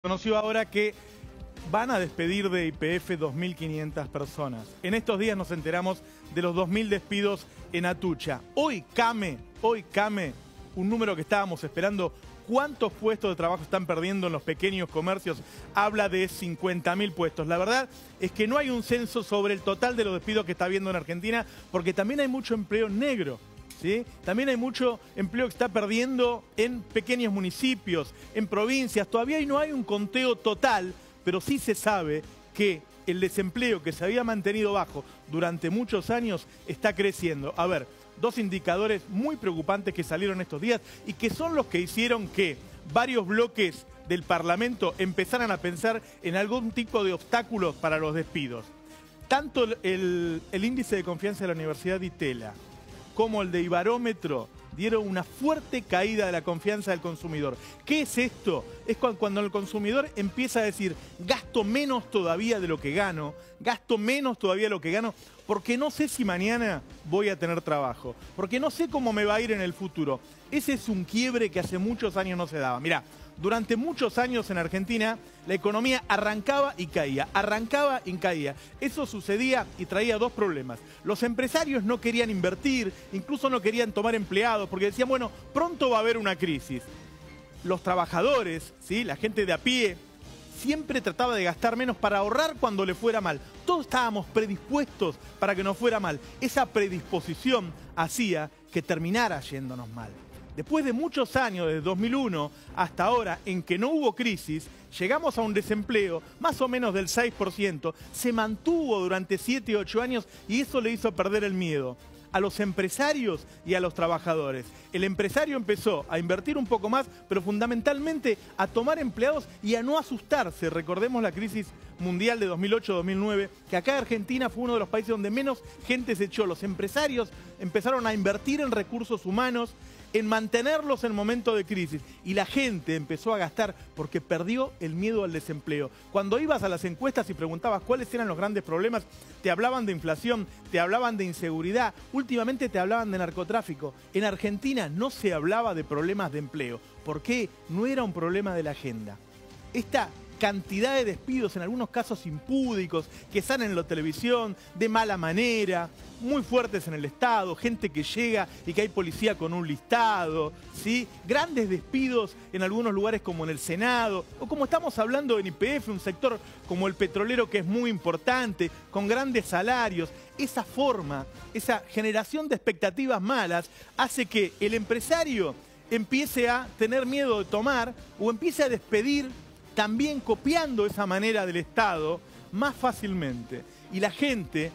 Conoció ahora que van a despedir de YPF 2.500 personas. En estos días nos enteramos de los 2.000 despidos en Atucha. Hoy Came, un número que estábamos esperando. ¿Cuántos puestos de trabajo están perdiendo en los pequeños comercios? Habla de 50.000 puestos. La verdad es que no hay un censo sobre el total de los despidos que está habiendo en Argentina, porque también hay mucho empleo negro. ¿Sí? También hay mucho empleo que está perdiendo en pequeños municipios, en provincias. Todavía no hay un conteo total, pero sí se sabe que el desempleo que se había mantenido bajo durante muchos años está creciendo. A ver, dos indicadores muy preocupantes que salieron estos días y que son los que hicieron que varios bloques del Parlamento empezaran a pensar en algún tipo de obstáculos para los despidos. Tanto el índice de confianza de la Universidad de Itela como el de Ibarómetro dieron una fuerte caída de la confianza del consumidor. ¿Qué es esto? Es cuando el consumidor empieza a decir, gasto menos todavía de lo que gano, porque no sé si mañana voy a tener trabajo, porque no sé cómo me va a ir en el futuro. Ese es un quiebre que hace muchos años no se daba. Mirá, durante muchos años en Argentina la economía arrancaba y caía. Eso sucedía y traía dos problemas. Los empresarios no querían invertir, incluso no querían tomar empleados, porque decían, bueno, pronto va a haber una crisis. Los trabajadores, ¿sí? La gente de a pie, siempre trataba de gastar menos para ahorrar cuando le fuera mal. Todos estábamos predispuestos para que nos fuera mal. Esa predisposición hacía que terminara yéndonos mal. Después de muchos años, desde 2001 hasta ahora, en que no hubo crisis, llegamos a un desempleo más o menos del 6%, se mantuvo durante 7 u 8 años y eso le hizo perder el miedo a los empresarios y a los trabajadores. El empresario empezó a invertir un poco más, pero fundamentalmente a tomar empleados y a no asustarse. Recordemos la crisis mundial de 2008-2009, que acá Argentina fue uno de los países donde menos gente se echó. Los empresarios empezaron a invertir en recursos humanos, en mantenerlos en momentos de crisis. Y la gente empezó a gastar porque perdió el miedo al desempleo. Cuando ibas a las encuestas y preguntabas cuáles eran los grandes problemas, te hablaban de inflación, te hablaban de inseguridad, últimamente te hablaban de narcotráfico. En Argentina no se hablaba de problemas de empleo. ¿Por qué? No era un problema de la agenda. Esta cantidad de despidos, en algunos casos impúdicos, que salen en la televisión, de mala manera, muy fuertes en el Estado, gente que llega y que hay policía con un listado, ¿sí? Grandes despidos en algunos lugares como en el Senado, o como estamos hablando en YPF, un sector como el petrolero que es muy importante, con grandes salarios. Esa forma, esa generación de expectativas malas hace que el empresario empiece a tener miedo de tomar o empiece a despedir, también copiando esa manera del Estado más fácilmente. Y la gente,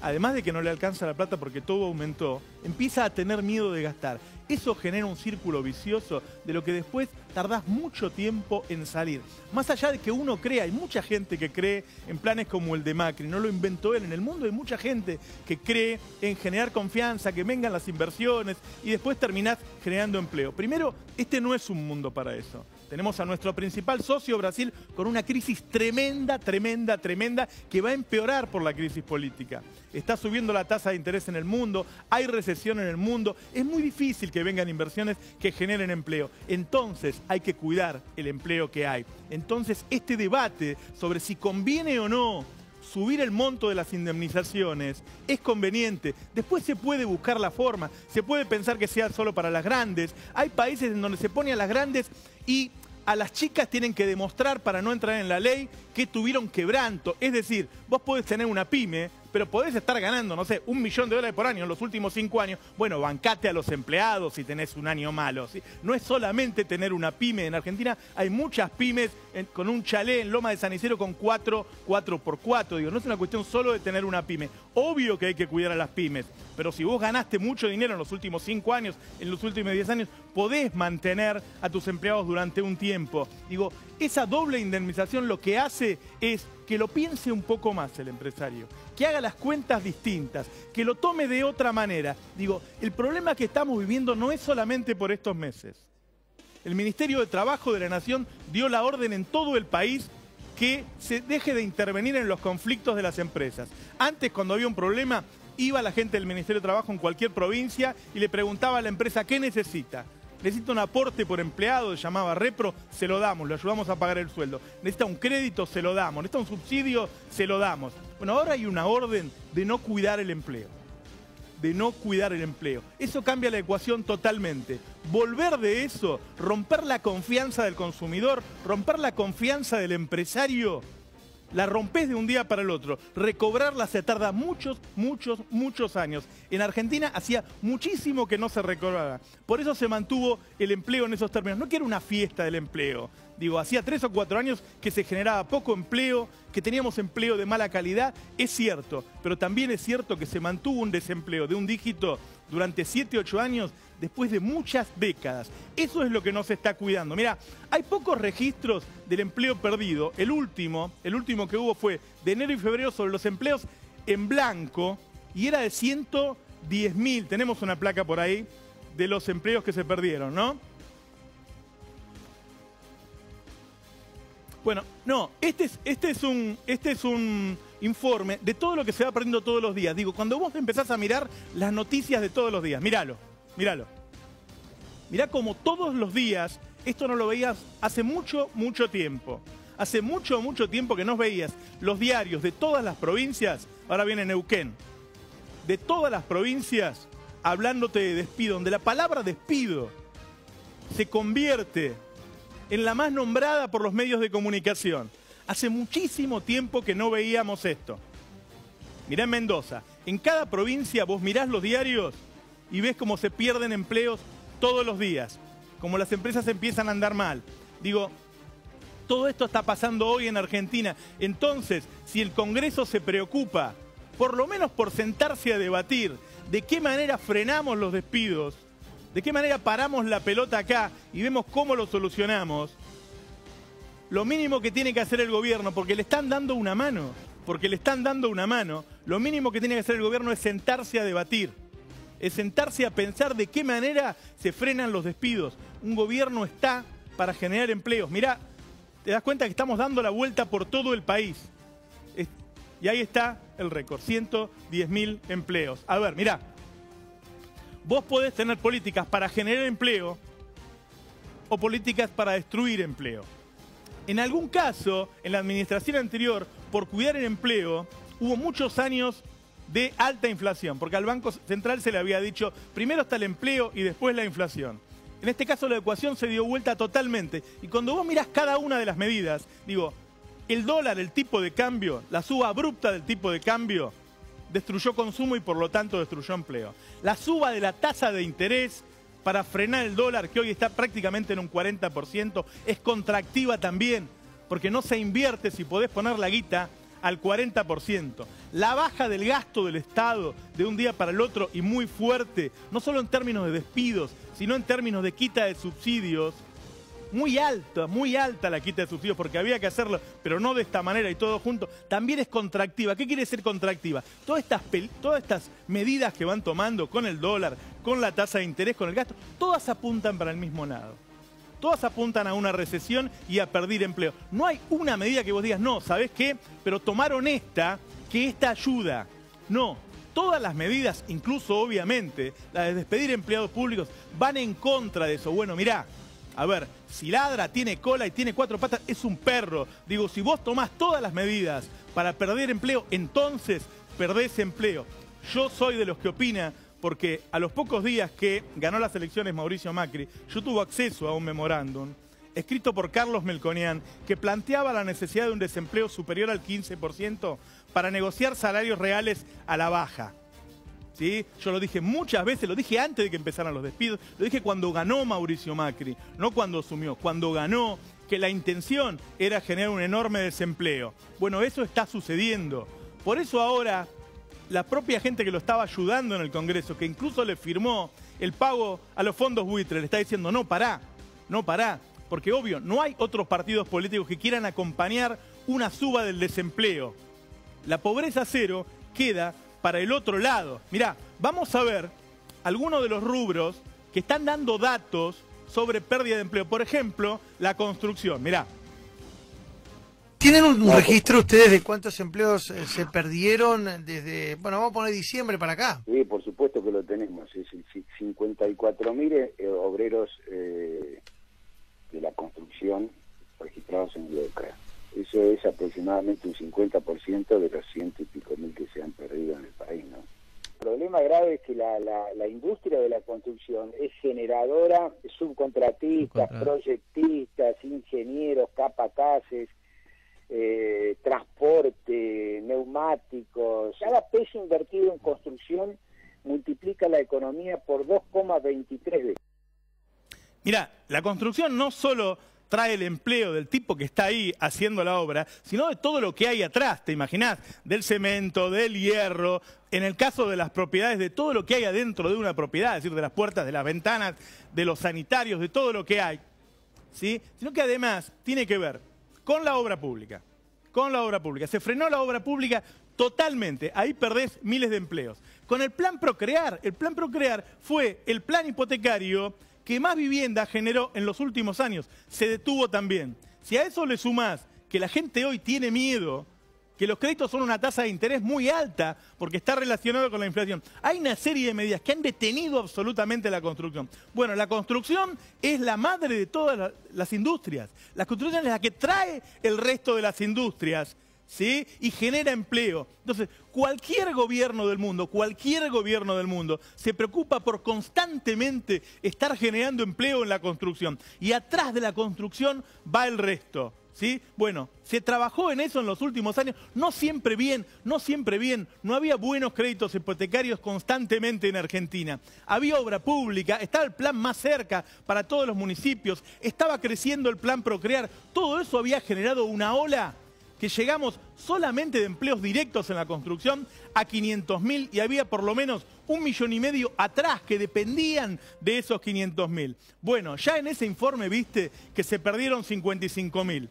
además de que no le alcanza la plata porque todo aumentó, empieza a tener miedo de gastar. Eso genera un círculo vicioso de lo que después tardás mucho tiempo en salir. Más allá de que uno crea, hay mucha gente que cree en planes como el de Macri, no lo inventó él. En el mundo hay mucha gente que cree en generar confianza, que vengan las inversiones y después terminás generando empleo. Primero, este no es un mundo para eso. Tenemos a nuestro principal socio, Brasil, con una crisis tremenda, que va a empeorar por la crisis política. Está subiendo la tasa de interés en el mundo, hay recesión en el mundo, es muy difícil que vengan inversiones que generen empleo. Entonces hay que cuidar el empleo que hay. Entonces este debate sobre si conviene o no subir el monto de las indemnizaciones es conveniente. Después se puede buscar la forma, se puede pensar que sea solo para las grandes. Hay países en donde se pone a las grandes y a las chicas tienen que demostrar, para no entrar en la ley, que tuvieron quebranto. Es decir, vos podés tener una pyme, pero podés estar ganando, no sé, $1 millón por año en los últimos 5 años. Bueno, bancate a los empleados si tenés un año malo, ¿sí? No es solamente tener una pyme. En Argentina hay muchas pymes con un chalet en Loma de San Isidro con 4x4. Digo, no es una cuestión solo de tener una pyme. Obvio que hay que cuidar a las pymes, pero si vos ganaste mucho dinero en los últimos 5 años, en los últimos 10 años, podés mantener a tus empleados durante un tiempo. Digo, esa doble indemnización lo que hace es que lo piense un poco más el empresario, que haga las cuentas distintas, que lo tome de otra manera. Digo, el problema que estamos viviendo no es solamente por estos meses. El Ministerio de Trabajo de la Nación dio la orden en todo el país que se deje de intervenir en los conflictos de las empresas. Antes, cuando había un problema, iba la gente del Ministerio de Trabajo en cualquier provincia y le preguntaba a la empresa qué necesita. necesita un aporte por empleado, se llamaba Repro, se lo damos, lo ayudamos a pagar el sueldo. Necesita un crédito, se lo damos. Necesita un subsidio, se lo damos. Bueno, ahora hay una orden de no cuidar el empleo. De no cuidar el empleo. Eso cambia la ecuación totalmente. Volver de eso, romper la confianza del consumidor, romper la confianza del empresario, la rompés de un día para el otro. Recobrarla se tarda muchos años. En Argentina hacía muchísimo que no se recobraba. Por eso se mantuvo el empleo en esos términos. No que era una fiesta del empleo. Digo, hacía 3 o 4 años que se generaba poco empleo, que teníamos empleo de mala calidad, es cierto. Pero también es cierto que se mantuvo un desempleo de un dígito durante 7, 8 años después de muchas décadas. Eso es lo que no se está cuidando. Mira, hay pocos registros del empleo perdido. El último que hubo fue de enero y febrero sobre los empleos en blanco y era de 110.000. Tenemos una placa por ahí de los empleos que se perdieron, ¿no? Bueno, no, este es un informe de todo lo que se va perdiendo todos los días. Digo, cuando vos empezás a mirar las noticias de todos los días, míralo. Mirá como todos los días, esto no lo veías hace mucho tiempo. Hace mucho tiempo que no veías los diarios de todas las provincias, ahora viene Neuquén, de todas las provincias hablándote de despido, donde la palabra despido se convierte en la más nombrada por los medios de comunicación. Hace muchísimo tiempo que no veíamos esto. Mirá en Mendoza, en cada provincia vos mirás los diarios y ves cómo se pierden empleos todos los días, como las empresas empiezan a andar mal. Digo, todo esto está pasando hoy en Argentina. Entonces, si el Congreso se preocupa, por lo menos por sentarse a debatir de qué manera frenamos los despidos, de qué manera paramos la pelota acá y vemos cómo lo solucionamos, lo mínimo que tiene que hacer el gobierno, porque le están dando una mano, lo mínimo que tiene que hacer el gobierno es sentarse a debatir, es sentarse a pensar de qué manera se frenan los despidos. Un gobierno está para generar empleos. Mirá, te das cuenta que estamos dando la vuelta por todo el país. Y ahí está el récord, 110.000 empleos. A ver, mirá, vos podés tener políticas para generar empleo o políticas para destruir empleo. En algún caso, en la administración anterior, por cuidar el empleo, hubo muchos años de alta inflación, porque al Banco Central se le había dicho, primero está el empleo y después la inflación. En este caso la ecuación se dio vuelta totalmente. Y cuando vos mirás cada una de las medidas, digo, el dólar, el tipo de cambio, la suba abrupta del tipo de cambio, destruyó consumo y por lo tanto destruyó empleo. La suba de la tasa de interés para frenar el dólar, que hoy está prácticamente en un 40%, es contractiva también, porque no se invierte si podés poner la guita al 40%. La baja del gasto del Estado de un día para el otro y muy fuerte, no solo en términos de despidos, sino en términos de quita de subsidios, muy alta la quita de subsidios porque había que hacerlo, pero no de esta manera y todo junto, también es contractiva. ¿Qué quiere decir contractiva? Todas estas medidas que van tomando con el dólar, con la tasa de interés, con el gasto, todas apuntan para el mismo lado. Todas apuntan a una recesión y a perder empleo. No hay una medida que vos digas, no, ¿sabés qué? Pero tomaron esta, que esta ayuda. No, todas las medidas, incluso obviamente la de despedir empleados públicos, van en contra de eso. Bueno, mirá, a ver, si ladra, tiene cola y tiene 4 patas, es un perro. Digo, si vos tomás todas las medidas para perder empleo, entonces perdés empleo. Yo soy de los que opina, porque a los pocos días que ganó las elecciones Mauricio Macri, yo tuve acceso a un memorándum escrito por Carlos Melconian que planteaba la necesidad de un desempleo superior al 15% para negociar salarios reales a la baja. ¿Sí? Yo lo dije muchas veces, lo dije antes de que empezaran los despidos, lo dije cuando ganó Mauricio Macri, no cuando asumió, cuando ganó, que la intención era generar un enorme desempleo. Bueno, eso está sucediendo. Por eso ahora la propia gente que lo estaba ayudando en el Congreso, que incluso le firmó el pago a los fondos buitres, le está diciendo, no pará, porque obvio, no hay otros partidos políticos que quieran acompañar una suba del desempleo. La pobreza cero queda para el otro lado. Mirá, vamos a ver algunos de los rubros que están dando datos sobre pérdida de empleo. Por ejemplo, la construcción. Mirá. ¿Tienen un registro ustedes de cuántos empleos se perdieron desde, bueno, vamos a poner diciembre para acá? Sí, por supuesto que lo tenemos. Es 54.000 obreros de la construcción registrados en Hueca. Eso es aproximadamente un 50% de los 100 y pico mil que se han perdido en el país, ¿no? El problema grave es que la industria de la construcción es generadora, subcontratistas, proyectistas, ingenieros, capataces, transporte, neumáticos. Cada peso invertido en construcción multiplica la economía por 2,23 veces. Mira, la construcción no solo trae el empleo del tipo que está ahí haciendo la obra, sino de todo lo que hay atrás, ¿te imaginás? Del cemento, del hierro, en el caso de las propiedades, de todo lo que hay adentro de una propiedad, es decir, de las puertas, de las ventanas, de los sanitarios, de todo lo que hay, ¿sí? Sino que además tiene que ver con la obra pública, Se frenó la obra pública totalmente, ahí perdés miles de empleos. Con el Plan Procrear fue el plan hipotecario que más vivienda generó en los últimos años. Se detuvo también. Si a eso le sumás que la gente hoy tiene miedo, que los créditos son una tasa de interés muy alta porque está relacionado con la inflación, hay una serie de medidas que han detenido absolutamente la construcción. Bueno, la construcción es la madre de todas las industrias. La construcción es la que trae el resto de las industrias, ¿sí? Y genera empleo. Entonces, cualquier gobierno del mundo se preocupa por constantemente estar generando empleo en la construcción. Y atrás de la construcción va el resto, ¿sí? Bueno, se trabajó en eso en los últimos años, no siempre bien, no había buenos créditos hipotecarios constantemente en Argentina. Había obra pública, estaba el plan Más Cerca para todos los municipios, estaba creciendo el Plan Procrear, todo eso había generado una ola que llegamos solamente de empleos directos en la construcción a 500.000 y había por lo menos 1,5 millones atrás que dependían de esos 500.000. Bueno, ya en ese informe viste que se perdieron 55.000.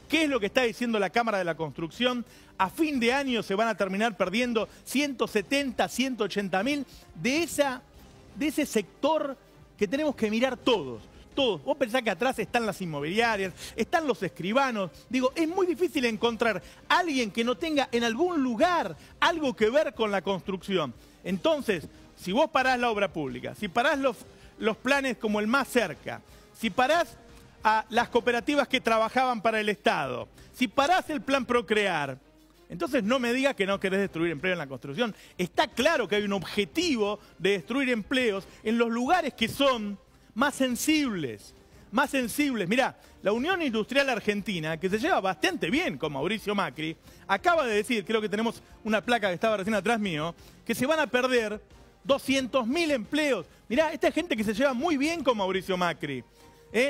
¿Qué es lo que está diciendo la Cámara de la Construcción? A fin de año se van a terminar perdiendo 170, 180.000 de ese sector que tenemos que mirar todos. Todos. Vos pensás que atrás están las inmobiliarias, están los escribanos. Digo, es muy difícil encontrar a alguien que no tenga en algún lugar algo que ver con la construcción. Entonces, si vos parás la obra pública, si parás los planes como el Más Cerca, si parás a las cooperativas que trabajaban para el Estado, si parás el Plan Procrear, entonces no me digas que no querés destruir empleo en la construcción. Está claro que hay un objetivo de destruir empleos en los lugares que son más sensibles. Mirá, la Unión Industrial Argentina, que se lleva bastante bien con Mauricio Macri, acaba de decir, creo que tenemos una placa que estaba recién atrás mío, que se van a perder 200.000 empleos. Mirá, esta gente que se lleva muy bien con Mauricio Macri.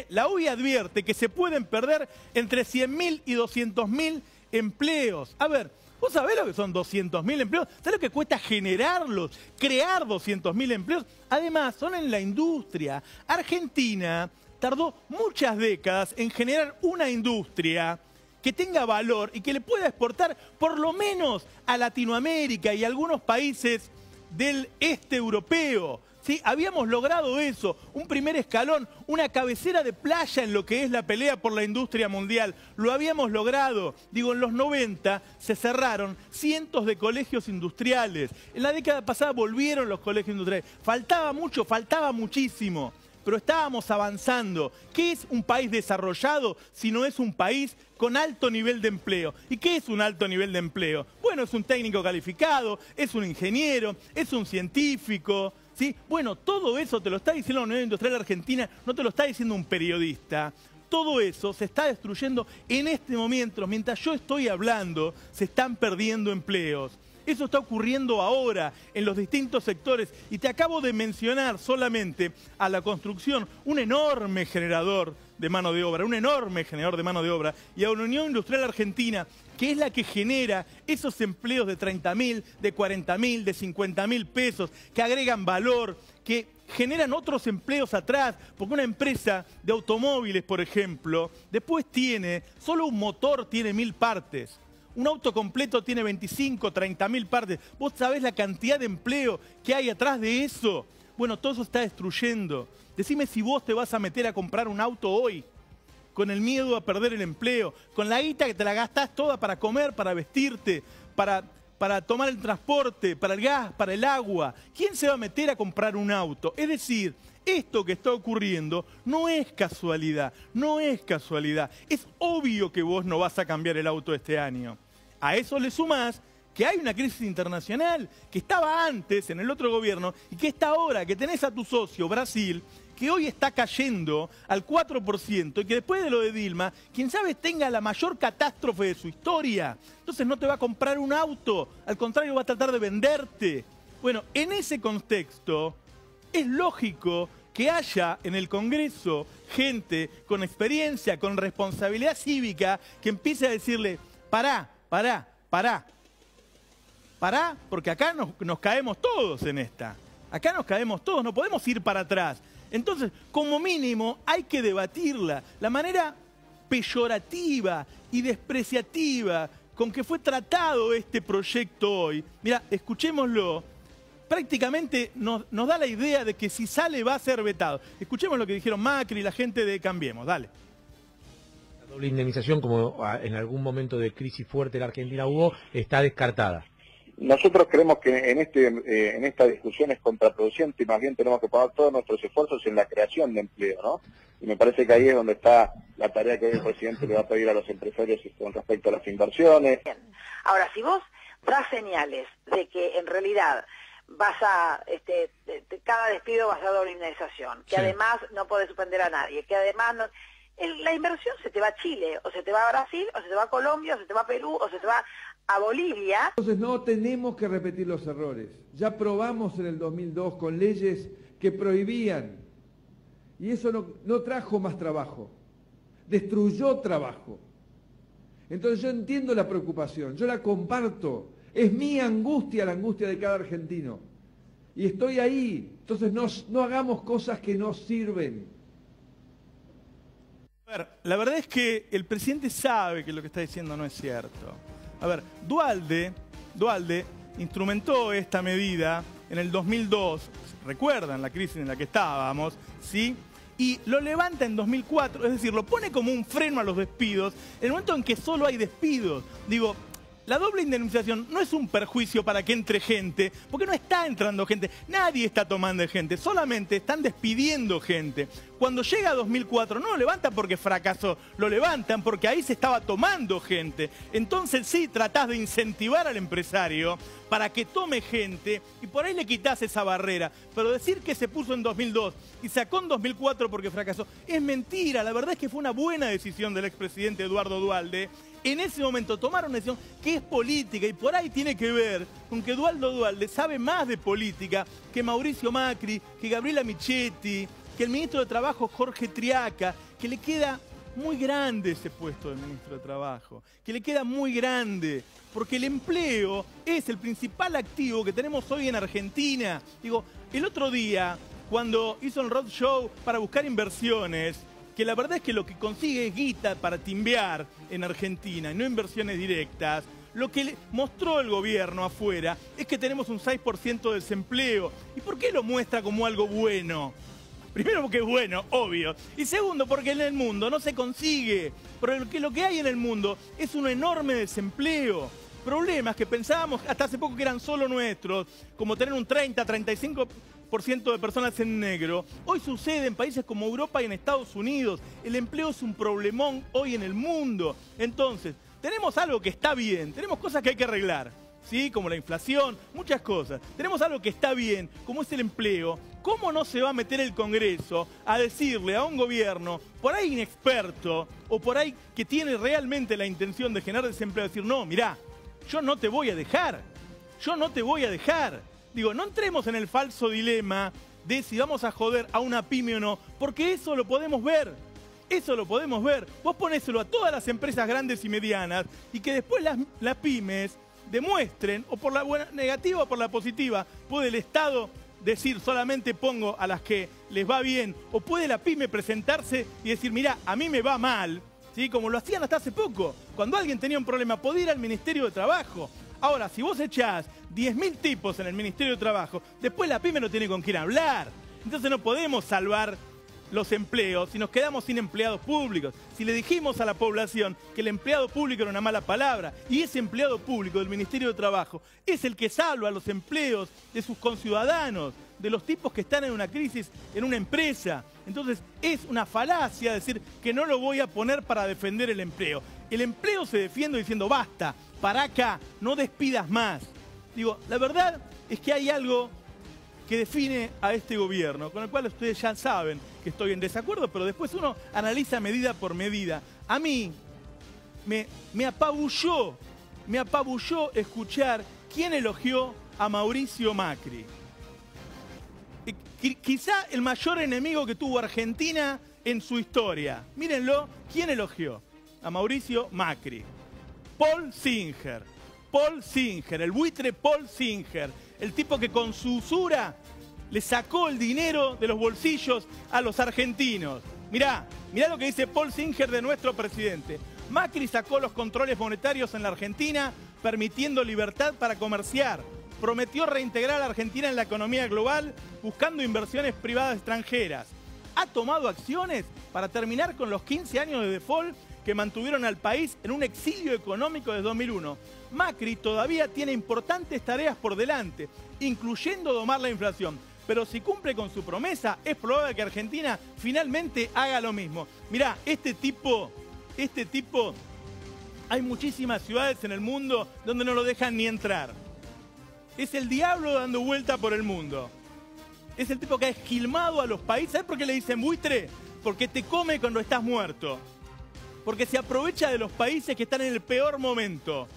La UIA advierte que se pueden perder entre 100.000 y 200.000 empleos. A ver, ¿vos sabés lo que son 200.000 empleos? ¿Sabés lo que cuesta generarlos? Crear 200.000 empleos. Además, son en la industria. Argentina tardó muchas décadas en generar una industria que tenga valor y que le pueda exportar por lo menos a Latinoamérica y a algunos países del este europeo. ¿Sí? Habíamos logrado eso, un primer escalón, una cabecera de playa en lo que es la pelea por la industria mundial. Lo habíamos logrado. Digo, en los 90 se cerraron cientos de colegios industriales. En la década pasada volvieron los colegios industriales. Faltaba mucho, faltaba muchísimo, pero estábamos avanzando. ¿Qué es un país desarrollado si no es un país con alto nivel de empleo? ¿Y qué es un alto nivel de empleo? Bueno, es un técnico calificado, es un ingeniero, es un científico, ¿sí? Bueno, todo eso te lo está diciendo la Unión Industrial Argentina, no te lo está diciendo un periodista. Todo eso se está destruyendo en este momento. Mientras yo estoy hablando, se están perdiendo empleos. Eso está ocurriendo ahora en los distintos sectores. Y te acabo de mencionar solamente a la construcción, un enorme generador de mano de obra, y a una Unión Industrial Argentina, que es la que genera esos empleos de 30.000, de 40.000, de 50.000 pesos, que agregan valor, que generan otros empleos atrás, porque una empresa de automóviles, por ejemplo, después solo un motor tiene 1.000 partes. Un auto completo tiene 25, 30.000 partes. ¿Vos sabés la cantidad de empleo que hay atrás de eso? Bueno, todo eso está destruyendo. Decime si vos te vas a meter a comprar un auto hoy. con el miedo a perder el empleo, con la guita que te la gastás toda para comer, para vestirte, para tomar el transporte, para el gas, para el agua. ¿Quién se va a meter a comprar un auto? Es decir, esto que está ocurriendo no es casualidad, no es casualidad. Es obvio que vos no vas a cambiar el auto este año. A eso le sumás que hay una crisis internacional que estaba antes en el otro gobierno y que está ahora, que tenés a tu socio Brasil, que hoy está cayendo al 4% y que después de lo de Dilma, quién sabe tenga la mayor catástrofe de su historia. Entonces no te va a comprar un auto, al contrario va a tratar de venderte. Bueno, en ese contexto es lógico que haya en el Congreso gente con experiencia, con responsabilidad cívica, que empiece a decirle, pará, porque acá nos caemos todos en esta. Acá nos caemos todos, no podemos ir para atrás. Entonces, como mínimo, hay que debatirla. La manera peyorativa y despreciativa con que fue tratado este proyecto hoy, mira, escuchémoslo, prácticamente nos da la idea de que si sale va a ser vetado. Escuchemos lo que dijeron Macri y la gente de Cambiemos, dale. La doble indemnización, como en algún momento de crisis fuerte en la Argentina hubo, está descartada. Nosotros creemos que en esta discusión es contraproducente y más bien tenemos que poner todos nuestros esfuerzos en la creación de empleo, ¿no? Y me parece que ahí es donde está la tarea que hoy el presidente le va a pedir a los empresarios con respecto a las inversiones. Ahora, si vos das señales de que en realidad vas a, cada despido vas a doble indemnización, que además no podés suspender a nadie, que además no... La inversión se te va a Chile, o se te va a Brasil, o se te va a Colombia, o se te va a Perú, o se te va a Bolivia. Entonces no tenemos que repetir los errores. Ya probamos en el 2002 con leyes que prohibían. Y eso no trajo más trabajo. Destruyó trabajo. Entonces yo entiendo la preocupación, yo la comparto. Es mi angustia, la angustia de cada argentino. Y estoy ahí. Entonces no hagamos cosas que no sirven. A ver, la verdad es que el presidente sabe que lo que está diciendo no es cierto. A ver, Duhalde instrumentó esta medida en el 2002, recuerdan la crisis en la que estábamos, ¿sí? Y lo levanta en 2004, es decir, lo pone como un freno a los despidos, en el momento en que solo hay despidos. Digo, la doble indemnización no es un perjuicio para que entre gente, porque no está entrando gente, nadie está tomando gente, solamente están despidiendo gente. Cuando llega 2004 no lo levantan porque fracasó, lo levantan porque ahí se estaba tomando gente. Entonces sí, tratás de incentivar al empresario para que tome gente y por ahí le quitas esa barrera. Pero decir que se puso en 2002 y sacó en 2004 porque fracasó es mentira. La verdad es que fue una buena decisión del expresidente Eduardo Duhalde. En ese momento tomaron una decisión que es política y por ahí tiene que ver con que Eduardo Duhalde sabe más de política que Mauricio Macri, que Gabriela Michetti, que el ministro de Trabajo Jorge Triaca, que le queda muy grande ese puesto de ministro de Trabajo, que le queda muy grande, porque el empleo es el principal activo que tenemos hoy en Argentina. Digo, el otro día, cuando hizo el roadshow para buscar inversiones, que la verdad es que lo que consigue es guita para timbear en Argentina y no inversiones directas, lo que mostró el gobierno afuera es que tenemos un 6% de desempleo. ¿Y por qué lo muestra como algo bueno? Primero porque es bueno, obvio. Y segundo porque en el mundo no se consigue. Porque lo que hay en el mundo es un enorme desempleo. Problemas que pensábamos hasta hace poco que eran solo nuestros, como tener un 30-35% de personas en negro, hoy sucede en países como Europa y en Estados Unidos. El empleo es un problemón hoy en el mundo. Entonces, tenemos algo que está bien, tenemos cosas que hay que arreglar, ¿sí? Como la inflación, muchas cosas. Tenemos algo que está bien, como es el empleo. ¿Cómo no se va a meter el Congreso a decirle a un gobierno, por ahí inexperto, o por ahí que tiene realmente la intención de generar desempleo, decir, no, mirá, yo no te voy a dejar, yo no te voy a dejar? Digo, no entremos en el falso dilema de si vamos a joder a una pyme o no, porque eso lo podemos ver. Eso lo podemos ver. Vos ponéselo a todas las empresas grandes y medianas y que después las pymes demuestren, o por la buena, negativa o por la positiva, puede el Estado decir solamente pongo a las que les va bien, o puede la pyme presentarse y decir, mirá, a mí me va mal, ¿sí? Como lo hacían hasta hace poco. Cuando alguien tenía un problema, podía ir al Ministerio de Trabajo. Ahora, si vos echás 10.000 tipos en el Ministerio de Trabajo, después la pyme no tiene con quién hablar. Entonces no podemos salvar los empleos si nos quedamos sin empleados públicos? Si le dijimos a la población que el empleado público era una mala palabra, y ese empleado público del Ministerio de Trabajo es el que salva los empleos de sus conciudadanos, de los tipos que están en una crisis en una empresa. Entonces es una falacia decir que no lo voy a poner para defender el empleo. El empleo se defiende diciendo basta, para acá, no despidas más. Digo, la verdad es que hay algo que define a este gobierno, con el cual ustedes ya saben que estoy en desacuerdo, pero después uno analiza medida por medida. A mí me apabulló escuchar quién elogió a Mauricio Macri. Quizá el mayor enemigo que tuvo Argentina en su historia. Mírenlo, ¿quién elogió? A Mauricio Macri. Paul Singer, el buitre Paul Singer, el tipo que con su usura le sacó el dinero de los bolsillos a los argentinos. Mirá lo que dice Paul Singer de nuestro presidente. Macri sacó los controles monetarios en la Argentina, permitiendo libertad para comerciar. Prometió reintegrar a la Argentina en la economía global, buscando inversiones privadas extranjeras. Ha tomado acciones para terminar con los 15 años de default que mantuvieron al país en un exilio económico desde 2001. Macri todavía tiene importantes tareas por delante, incluyendo domar la inflación. Pero si cumple con su promesa, es probable que Argentina finalmente haga lo mismo. Mirá, este tipo, hay muchísimas ciudades en el mundo donde no lo dejan ni entrar. Es el diablo dando vuelta por el mundo. Es el tipo que ha esquilmado a los países. ¿Sabes por qué le dicen buitre? Porque te come cuando estás muerto. Porque se aprovecha de los países que están en el peor momento.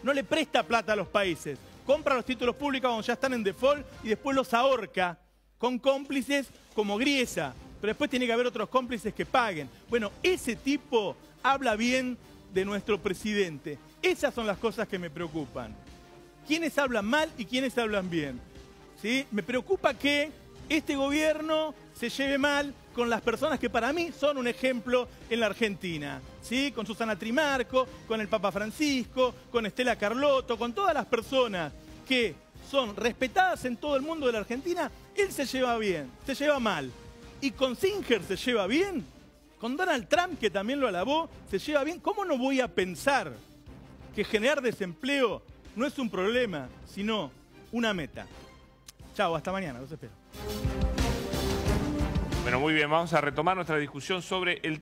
No le presta plata a los países. Compra los títulos públicos cuando ya están en default y después los ahorca con cómplices como Griesa. Pero después tiene que haber otros cómplices que paguen. Bueno, ese tipo habla bien de nuestro presidente. Esas son las cosas que me preocupan. ¿Quiénes hablan mal y quiénes hablan bien? ¿Sí? Me preocupa que este gobierno se lleve mal con las personas que para mí son un ejemplo en la Argentina, ¿sí? Con Susana Trimarco, con el Papa Francisco, con Estela Carlotto, con todas las personas que son respetadas en todo el mundo de la Argentina, él se lleva bien, se lleva mal. Y con Singer se lleva bien, con Donald Trump, que también lo alabó, se lleva bien. ¿Cómo no voy a pensar que generar desempleo no es un problema, sino una meta? Chao, hasta mañana, los espero. Bueno, muy bien, vamos a retomar nuestra discusión sobre el